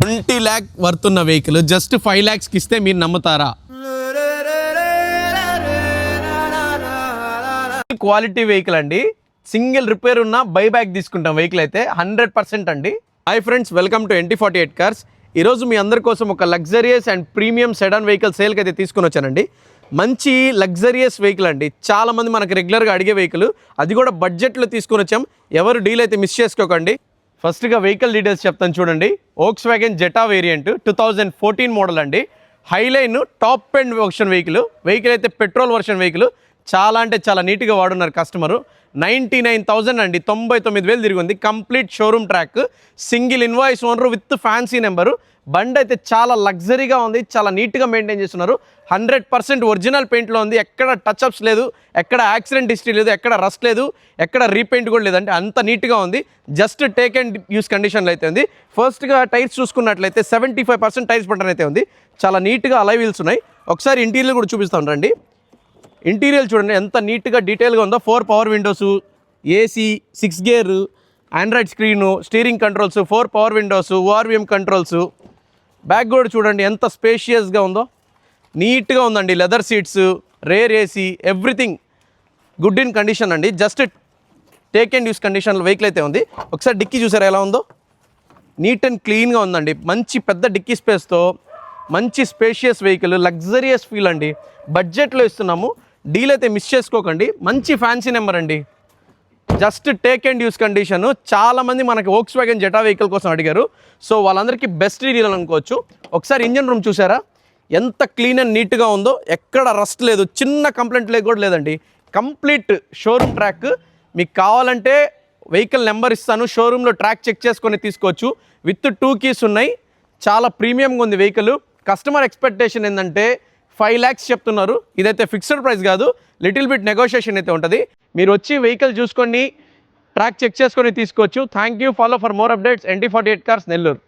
20 lakh worth ఉన్న vehicle just 5 lakhsకి ఇస్తే మీరు నమ్ముతారా? క్వాలిటీ వెహికల్ అండి, సింగిల్ రిపేర్ ఉన్న బైబ్యాక్ తీసుకుంటాం వెహికల్ అయితే 100% అండి. Hi friends, welcome to NT48 cars. ఈరోజు మీ అందరి కోసం ఒక luxurious and premium sedan vehicle సేల్కి అయితే తీసుకొని వచ్చానండి. మంచి లగ్జరియస్ వెహికల్ అండి, చాలామంది మనకు రెగ్యులర్గా అడిగే వెహికల్, అది కూడా బడ్జెట్లో తీసుకొని వచ్చాం. ఎవరు డీల్ అయితే మిస్ చేసుకోకండి. ఫస్ట్గా వెహికల్ డీటెయిల్స్ చెప్తాను చూడండి. వోక్స్వ్యాగన్ జెటా వేరియంట్ 2014 మోడల్ అండి. Highline top end version vehicle అయితే పెట్రోల్ వర్షన్ వెహికల్. చాలా అంటే చాలా నీట్గా వాడున్నారు కస్టమరు. 99,000 అండి, 99,000 తిరిగి ఉంది. Complete showroom track, single invoice owner with fancy number. బండి అయితే చాలా లగ్జరీగా ఉంది, చాలా నీట్గా మెయింటైన్ చేస్తున్నారు. 100% ఒరిజినల్ పెయింట్లో ఉంది, ఎక్కడ టచ్అప్స్ లేదు, ఎక్కడ యాక్సిడెంట్ హిస్టరీ లేదు, ఎక్కడ రస్ట్ లేదు, ఎక్కడ రీపెయింట్ కూడా లేదంటే అంత నీట్గా ఉంది. జస్ట్ టేక్ అండ్ యూస్ కండిషన్లో అయితే ఉంది. ఫస్ట్గా టైర్స్ చూసుకున్నట్లయితే 75% టైర్స్ బటన్ అయితే ఉంది. చాలా నీట్గా అలై వీల్స్ ఉన్నాయి. ఒకసారి ఇంటీరియర్ కూడా చూపిస్తాను రండి. ఇంటీరియర్ చూడండి ఎంత నీట్గా డీటెయిల్గా ఉందో. 4 power windows, AC, 6 gear, Android screen, steering controls, 4 power Windows, ORVM controls. Back కూడా చూడండి ఎంత స్పేషియస్గా ఉందో, నీట్గా ఉందండి. Leather seats, rare AC, everything good in condition అండి. జస్ట్ టేక్ అండ్ యూస్ కండిషన్లో వెహికల్ అయితే ఉంది. ఒకసారి డిక్కీ చూసారా ఎలా ఉందో, నీట్ అండ్ క్లీన్గా ఉందండి. మంచి పెద్ద డిక్కీ స్పేస్తో మంచి స్పేషియస్ వెహికల్, లగ్జరియస్ ఫీల్ అండి. బడ్జెట్లో ఇస్తున్నాము, డీల్ అయితే మిస్ చేసుకోకండి. మంచి ఫ్యాన్సీ నెంబర్ అండి, just take and use condition. చాలామంది మనకి వోక్స్వ్యాగన్ జెటా వెహికల్ కోసం అడిగారు, సో వాళ్ళందరికీ బెస్ట్ డీల్ అనుకోవచ్చు. ఒకసారి ఇంజన్ రూమ్ చూసారా ఎంత క్లీన్ అండ్ నీట్గా ఉందో, ఎక్కడ రస్ట్ లేదు, చిన్న కంప్లైంట్ కూడా లేదండి. Complete showroom track. మీకు కావాలంటే వెహికల్ నెంబర్ ఇస్తాను, షోరూంలో ట్రాక్ చెక్ చేసుకొని తీసుకోవచ్చు. విత్ 2 keys ఉన్నాయి. చాలా ప్రీమియంగా ఉంది వెహికల్. కస్టమర్ ఎక్స్పెక్టేషన్ ఏంటంటే 5 lakhs చెప్తున్నారు. ఇదైతే ఫిక్స్డ్ ప్రైస్ కాదు, లిటిల్ బిట్ నెగోషియేషన్ అయితే ఉంటుంది. మీరు వచ్చి వెహికల్ చూసుకొని ట్రాక్ చెక్ చేసుకొని తీసుకోవచ్చు. Thank you. Follow for more updates NT48 cars Nellore.